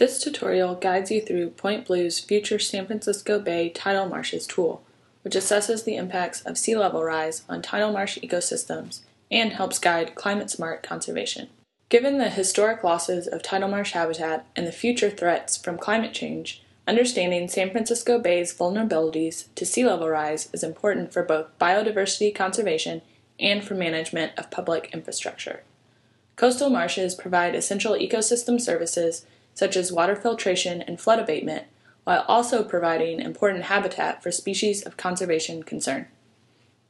This tutorial guides you through Point Blue's future San Francisco Bay Tidal Marshes tool, which assesses the impacts of sea level rise on tidal marsh ecosystems and helps guide climate-smart conservation. Given the historic losses of tidal marsh habitat and the future threats from climate change, understanding San Francisco Bay's vulnerabilities to sea level rise is important for both biodiversity conservation and for management of public infrastructure. Coastal marshes provide essential ecosystem services such as water filtration and flood abatement, while also providing important habitat for species of conservation concern.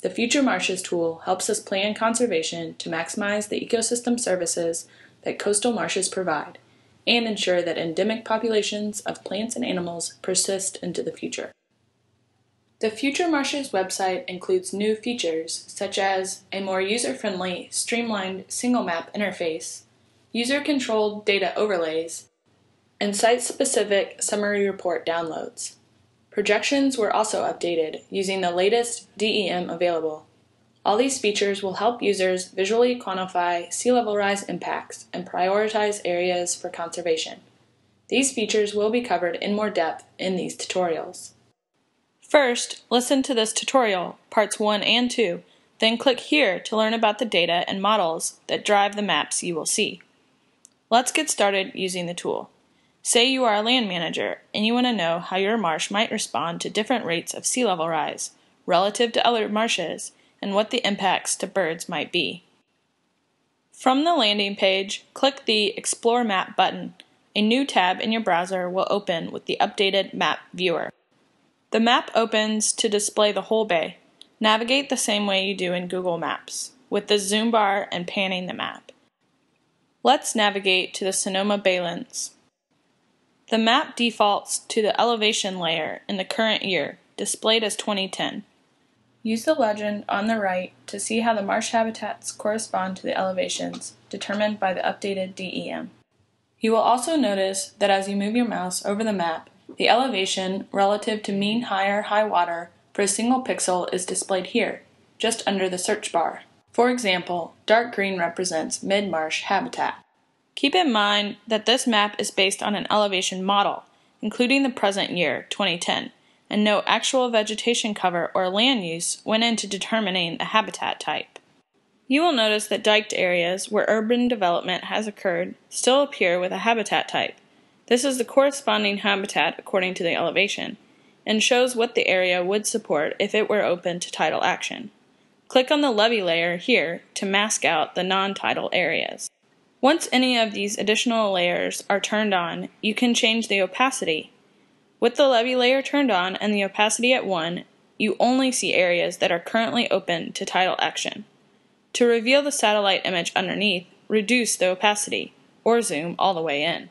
The Future Marshes tool helps us plan conservation to maximize the ecosystem services that coastal marshes provide and ensure that endemic populations of plants and animals persist into the future. The Future Marshes website includes new features such as a more user-friendly, streamlined single map interface, user-controlled data overlays, and site-specific summary report downloads. Projections were also updated using the latest DEM available. All these features will help users visually quantify sea level rise impacts and prioritize areas for conservation. These features will be covered in more depth in these tutorials. First, listen to this tutorial, parts 1 and 2, then click here to learn about the data and models that drive the maps you will see. Let's get started using the tool. Say you are a land manager and you want to know how your marsh might respond to different rates of sea level rise relative to other marshes and what the impacts to birds might be. From the landing page, click the Explore Map button. A new tab in your browser will open with the updated map viewer. The map opens to display the whole bay. Navigate the same way you do in Google Maps, with the zoom bar and panning the map. Let's navigate to the Sonoma Baylands. The map defaults to the elevation layer in the current year, displayed as 2010. Use the legend on the right to see how the marsh habitats correspond to the elevations determined by the updated DEM. You will also notice that as you move your mouse over the map, the elevation relative to mean high water for a single pixel is displayed here, just under the search bar. For example, dark green represents mid-marsh habitat. Keep in mind that this map is based on an elevation model, including the present year, 2010, and no actual vegetation cover or land use went into determining the habitat type. You will notice that diked areas where urban development has occurred still appear with a habitat type. This is the corresponding habitat according to the elevation, and shows what the area would support if it were open to tidal action. Click on the levee layer here to mask out the non-tidal areas. Once any of these additional layers are turned on, you can change the opacity. With the levee layer turned on and the opacity at 1, you only see areas that are currently open to tidal action. To reveal the satellite image underneath, reduce the opacity, or zoom all the way in.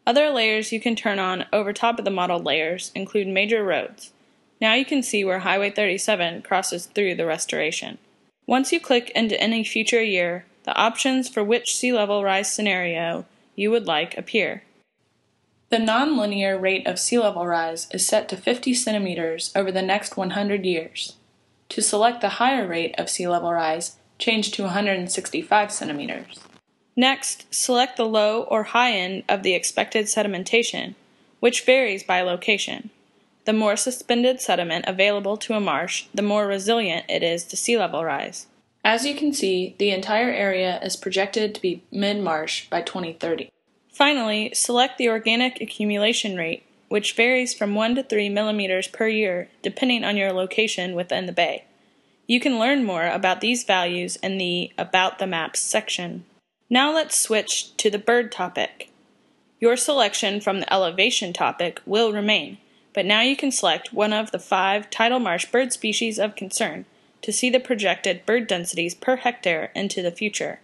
Other layers you can turn on over top of the modeled layers include major roads. Now you can see where Highway 37 crosses through the restoration. Once you click into any future year, the options for which sea level rise scenario you would like appear. The nonlinear rate of sea level rise is set to 50 centimeters over the next 100 years. To select the higher rate of sea level rise, change to 165 centimeters. Next, select the low or high end of the expected sedimentation, which varies by location. The more suspended sediment available to a marsh, the more resilient it is to sea level rise. As you can see, the entire area is projected to be mid-marsh by 2030. Finally, select the organic accumulation rate, which varies from 1 to 3 millimeters per year, depending on your location within the bay. You can learn more about these values in the About the Maps section. Now let's switch to the bird topic. Your selection from the elevation topic will remain, but now you can select one of the 5 tidal marsh bird species of concern to see the projected bird densities per hectare into the future.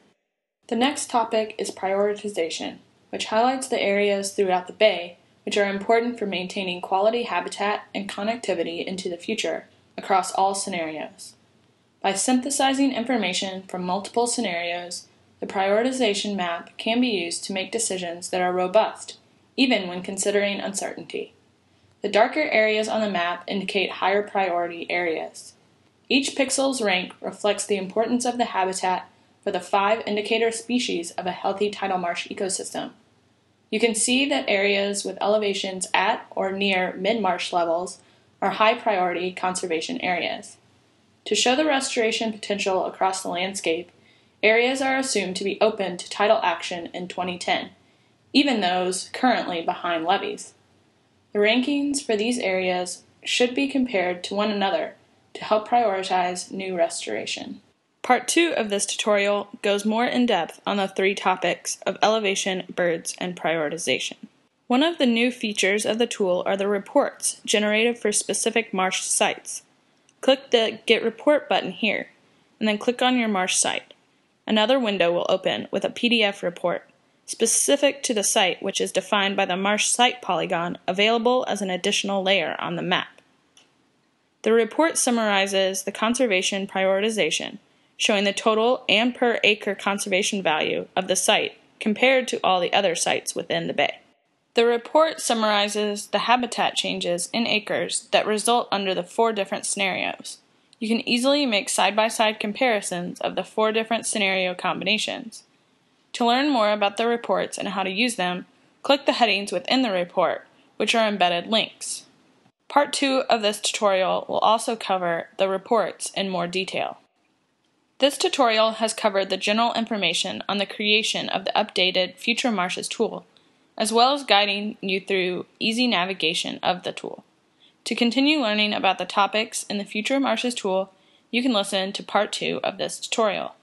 The next topic is prioritization, which highlights the areas throughout the bay which are important for maintaining quality habitat and connectivity into the future across all scenarios. By synthesizing information from multiple scenarios, the prioritization map can be used to make decisions that are robust, even when considering uncertainty. The darker areas on the map indicate higher priority areas. Each pixel's rank reflects the importance of the habitat for the 5 indicator species of a healthy tidal marsh ecosystem. You can see that areas with elevations at or near mid-marsh levels are high-priority conservation areas. To show the restoration potential across the landscape, areas are assumed to be open to tidal action in 2010, even those currently behind levees. The rankings for these areas should be compared to one another to help prioritize new restoration. Part 2 of this tutorial goes more in depth on the 3 topics of elevation, birds, and prioritization. One of the new features of the tool are the reports generated for specific marsh sites. Click the Get Report button here, and then click on your marsh site. Another window will open with a PDF report specific to the site, which is defined by the marsh site polygon available as an additional layer on the map. The report summarizes the conservation prioritization, showing the total and per acre conservation value of the site compared to all the other sites within the bay. The report summarizes the habitat changes in acres that result under the 4 different scenarios. You can easily make side-by-side comparisons of the 4 different scenario combinations. To learn more about the reports and how to use them, click the headings within the report, which are embedded links. Part 2 of this tutorial will also cover the reports in more detail. This tutorial has covered the general information on the creation of the updated Future Marshes tool, as well as guiding you through easy navigation of the tool. To continue learning about the topics in the Future Marshes tool, you can listen to Part 2 of this tutorial.